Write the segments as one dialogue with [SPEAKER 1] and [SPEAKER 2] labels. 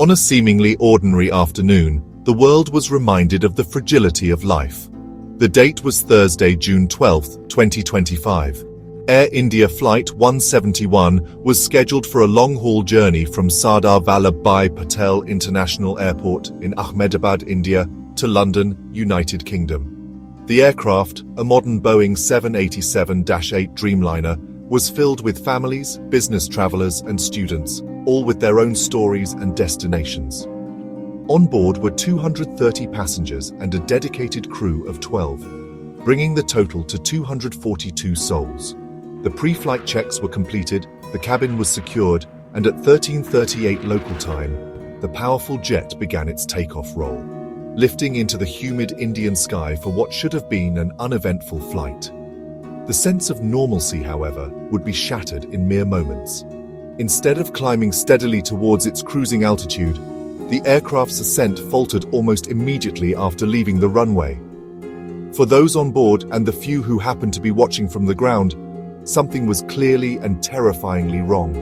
[SPEAKER 1] On a seemingly ordinary afternoon, the world was reminded of the fragility of life. The date was Thursday, June 12, 2025. Air India Flight 171 was scheduled for a long-haul journey from Sardar Vallabhbhai Patel International Airport in Ahmadabad, India, to London, United Kingdom. The aircraft, a modern Boeing 787-8 Dreamliner, was filled with families, business travelers, and students, all with their own stories and destinations. On board were 230 passengers and a dedicated crew of 12, bringing the total to 242 souls. The pre-flight checks were completed, the cabin was secured, and at 13:38 local time, the powerful jet began its takeoff roll, lifting into the humid Indian sky for what should have been an uneventful flight. The sense of normalcy, however, would be shattered in mere moments. Instead of climbing steadily towards its cruising altitude, the aircraft's ascent faltered almost immediately after leaving the runway. For those on board and the few who happened to be watching from the ground, something was clearly and terrifyingly wrong.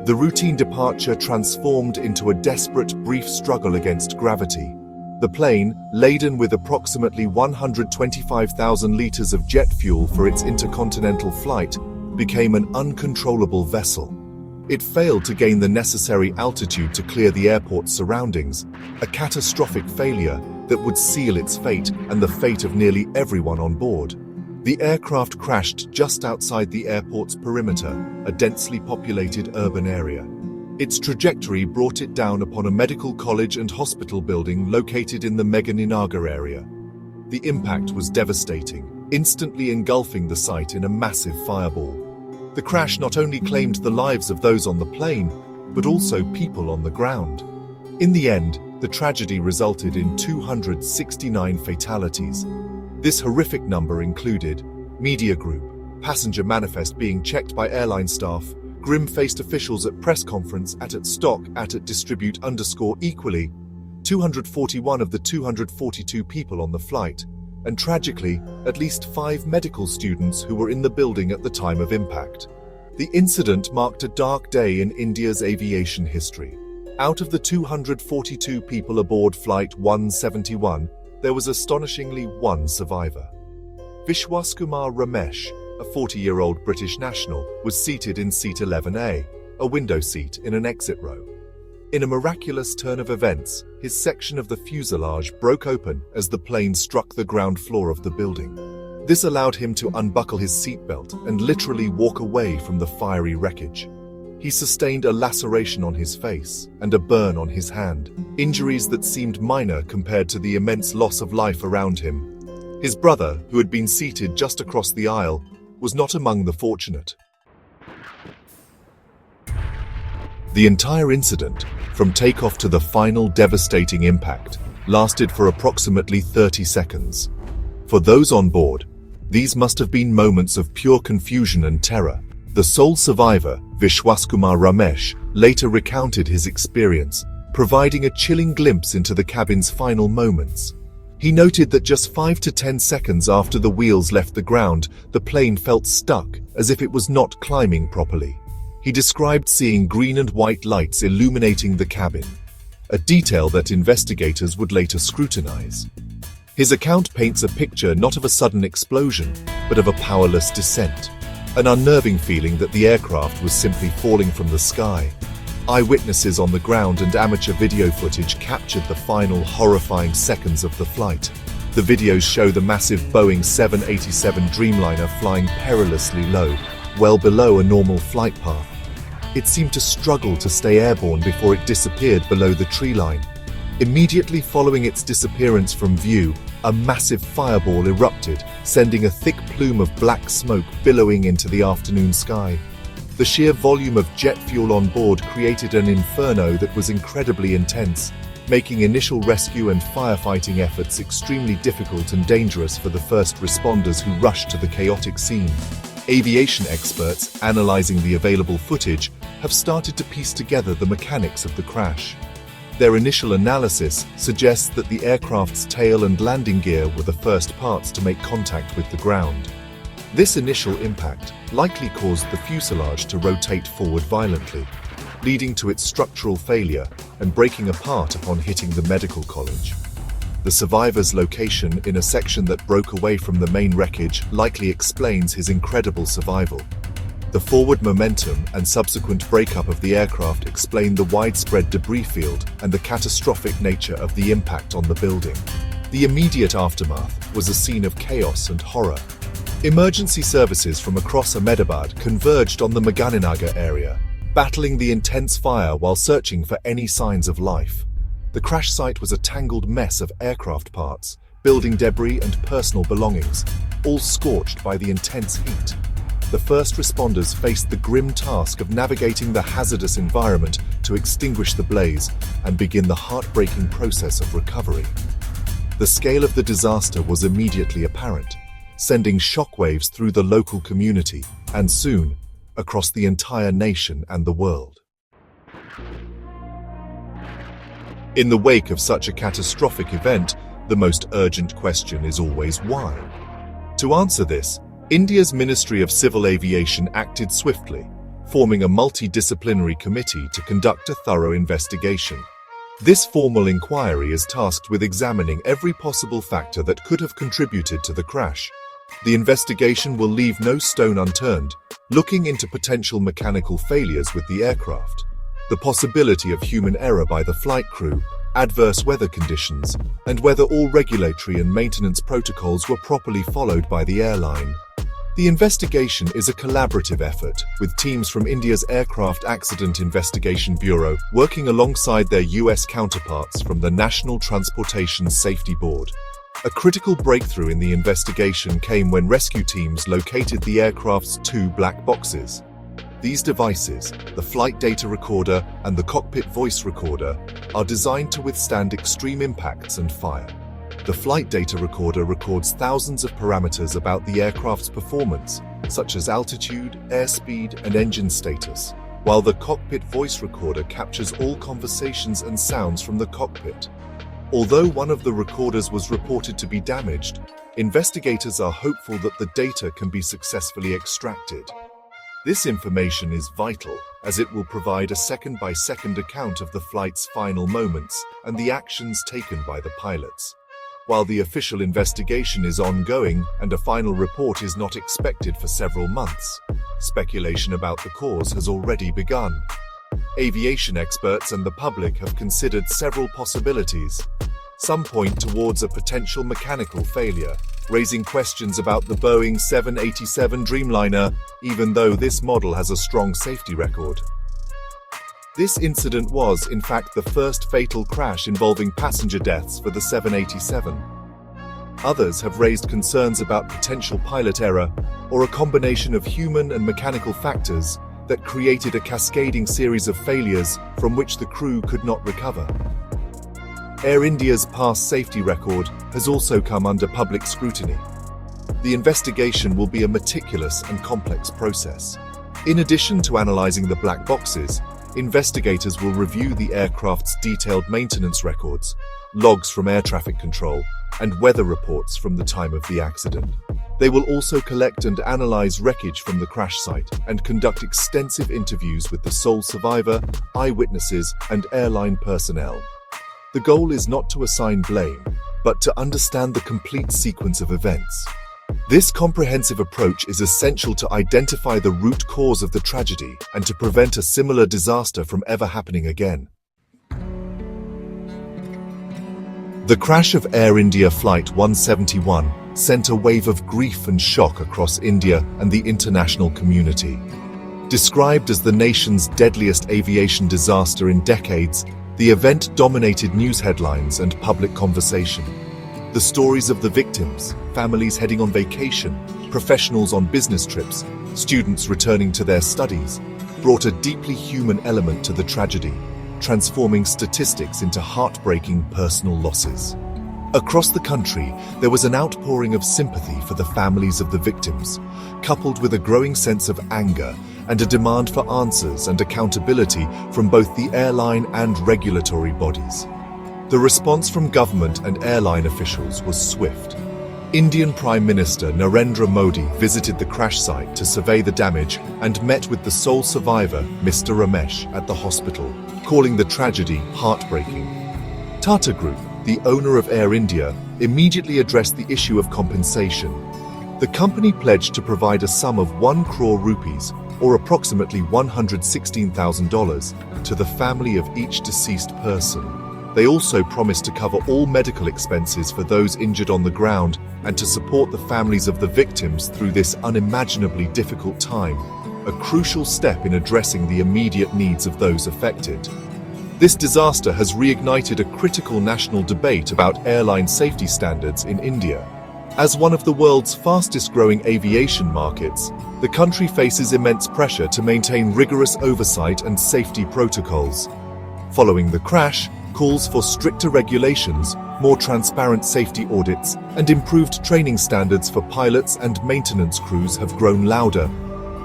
[SPEAKER 1] The routine departure transformed into a desperate, brief struggle against gravity. The plane, laden with approximately 125,000 liters of jet fuel for its intercontinental flight, became an uncontrollable vessel. It failed to gain the necessary altitude to clear the airport's surroundings, a catastrophic failure that would seal its fate and the fate of nearly everyone on board. The aircraft crashed just outside the airport's perimeter, a densely populated urban area. Its trajectory brought it down upon a medical college and hospital building located in the Meganinagar area. The impact was devastating, instantly engulfing the site in a massive fireball. The crash not only claimed the lives of those on the plane, but also people on the ground. In the end, the tragedy resulted in 269 fatalities. This horrific number included media group, passenger manifest being checked by airline staff, grim-faced officials at press conference at stock at distribute _equally, 241 of the 242 people on the flight, and tragically, at least 5 medical students who were in the building at the time of impact. The incident marked a dark day in India's aviation history. Out of the 242 people aboard Flight 171, there was astonishingly one survivor. Vishwaskumar Ramesh, a 40-year-old British national, was seated in seat 11A, a window seat in an exit row. In a miraculous turn of events, his section of the fuselage broke open as the plane struck the ground floor of the building. This allowed him to unbuckle his seatbelt and literally walk away from the fiery wreckage. He sustained a laceration on his face and a burn on his hand, injuries that seemed minor compared to the immense loss of life around him. His brother, who had been seated just across the aisle, was not among the fortunate. The entire incident, from takeoff to the final devastating impact, lasted for approximately 30 seconds. For those on board, these must have been moments of pure confusion and terror. The sole survivor, Vishwaskumar Ramesh, later recounted his experience, providing a chilling glimpse into the cabin's final moments. He noted that just 5 to 10 seconds after the wheels left the ground, the plane felt stuck, as if it was not climbing properly. He described seeing green and white lights illuminating the cabin, a detail that investigators would later scrutinize. His account paints a picture not of a sudden explosion, but of a powerless descent, an unnerving feeling that the aircraft was simply falling from the sky. Eyewitnesses on the ground and amateur video footage captured the final horrifying seconds of the flight. The videos show the massive Boeing 787 Dreamliner flying perilously low, well below a normal flight path. It seemed to struggle to stay airborne before it disappeared below the tree line. Immediately following its disappearance from view, a massive fireball erupted, sending a thick plume of black smoke billowing into the afternoon sky. The sheer volume of jet fuel on board created an inferno that was incredibly intense, making initial rescue and firefighting efforts extremely difficult and dangerous for the first responders who rushed to the chaotic scene. Aviation experts, analyzing the available footage, have started to piece together the mechanics of the crash. Their initial analysis suggests that the aircraft's tail and landing gear were the first parts to make contact with the ground. This initial impact likely caused the fuselage to rotate forward violently, leading to its structural failure and breaking apart upon hitting the medical college. The survivor's location in a section that broke away from the main wreckage likely explains his incredible survival. The forward momentum and subsequent breakup of the aircraft explain the widespread debris field and the catastrophic nature of the impact on the building. The immediate aftermath was a scene of chaos and horror. Emergency services from across Ahmadabad converged on the Maganinagar area, battling the intense fire while searching for any signs of life. The crash site was a tangled mess of aircraft parts, building debris and personal belongings, all scorched by the intense heat. The first responders faced the grim task of navigating the hazardous environment to extinguish the blaze and begin the heartbreaking process of recovery. The scale of the disaster was immediately apparent, sending shockwaves through the local community and soon across the entire nation and the world. In the wake of such a catastrophic event, the most urgent question is always why? To answer this, India's Ministry of Civil Aviation acted swiftly, forming a multidisciplinary committee to conduct a thorough investigation. This formal inquiry is tasked with examining every possible factor that could have contributed to the crash. The investigation will leave no stone unturned, looking into potential mechanical failures with the aircraft, the possibility of human error by the flight crew, adverse weather conditions, and whether all regulatory and maintenance protocols were properly followed by the airline. The investigation is a collaborative effort, with teams from India's Aircraft Accident Investigation Bureau working alongside their US counterparts from the National Transportation Safety Board. A critical breakthrough in the investigation came when rescue teams located the aircraft's two black boxes. These devices, the flight data recorder and the cockpit voice recorder, are designed to withstand extreme impacts and fire. The flight data recorder records thousands of parameters about the aircraft's performance, such as altitude, airspeed, and engine status, while the cockpit voice recorder captures all conversations and sounds from the cockpit. Although one of the recorders was reported to be damaged, investigators are hopeful that the data can be successfully extracted. This information is vital, as it will provide a second-by-second account of the flight's final moments and the actions taken by the pilots. While the official investigation is ongoing and a final report is not expected for several months, speculation about the cause has already begun. Aviation experts and the public have considered several possibilities. Some point towards a potential mechanical failure, raising questions about the Boeing 787 Dreamliner, even though this model has a strong safety record. This incident was, in fact, the first fatal crash involving passenger deaths for the 787. Others have raised concerns about potential pilot error or a combination of human and mechanical factors that created a cascading series of failures from which the crew could not recover. Air India's past safety record has also come under public scrutiny. The investigation will be a meticulous and complex process. In addition to analyzing the black boxes, investigators will review the aircraft's detailed maintenance records, logs from air traffic control, and weather reports from the time of the accident. They will also collect and analyze wreckage from the crash site and conduct extensive interviews with the sole survivor, eyewitnesses, and airline personnel. The goal is not to assign blame, but to understand the complete sequence of events. This comprehensive approach is essential to identify the root cause of the tragedy and to prevent a similar disaster from ever happening again. The crash of Air India Flight 171 sent a wave of grief and shock across India and the international community. Described as the nation's deadliest aviation disaster in decades, the event dominated news headlines and public conversation. The stories of the victims, families heading on vacation, professionals on business trips, students returning to their studies, brought a deeply human element to the tragedy, transforming statistics into heartbreaking personal losses. Across the country, there was an outpouring of sympathy for the families of the victims, coupled with a growing sense of anger and a demand for answers and accountability from both the airline and regulatory bodies. The response from government and airline officials was swift. Indian Prime Minister Narendra Modi visited the crash site to survey the damage and met with the sole survivor, Mr. Ramesh, at the hospital, calling the tragedy heartbreaking. Tata Group, the owner of Air India, immediately addressed the issue of compensation. The company pledged to provide a sum of 1 crore rupees, or approximately $116,000, to the family of each deceased person. They also promised to cover all medical expenses for those injured on the ground and to support the families of the victims through this unimaginably difficult time, a crucial step in addressing the immediate needs of those affected. This disaster has reignited a critical national debate about airline safety standards in India. As one of the world's fastest-growing aviation markets, the country faces immense pressure to maintain rigorous oversight and safety protocols. Following the crash, calls for stricter regulations, more transparent safety audits, and improved training standards for pilots and maintenance crews have grown louder.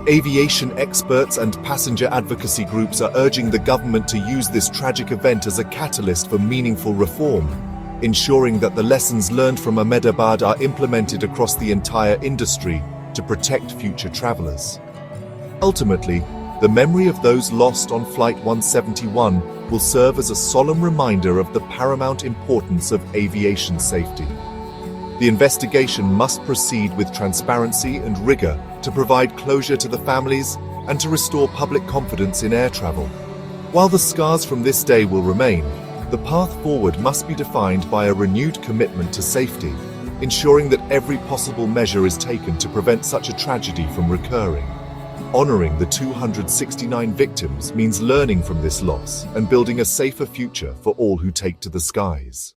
[SPEAKER 1] Aviation experts and passenger advocacy groups are urging the government to use this tragic event as a catalyst for meaningful reform, ensuring that the lessons learned from Ahmadabad are implemented across the entire industry to protect future travelers. Ultimately, the memory of those lost on Flight 171 will serve as a solemn reminder of the paramount importance of aviation safety. The investigation must proceed with transparency and rigor to provide closure to the families and to restore public confidence in air travel. While the scars from this day will remain, the path forward must be defined by a renewed commitment to safety, ensuring that every possible measure is taken to prevent such a tragedy from recurring. Honoring the 269 victims means learning from this loss and building a safer future for all who take to the skies.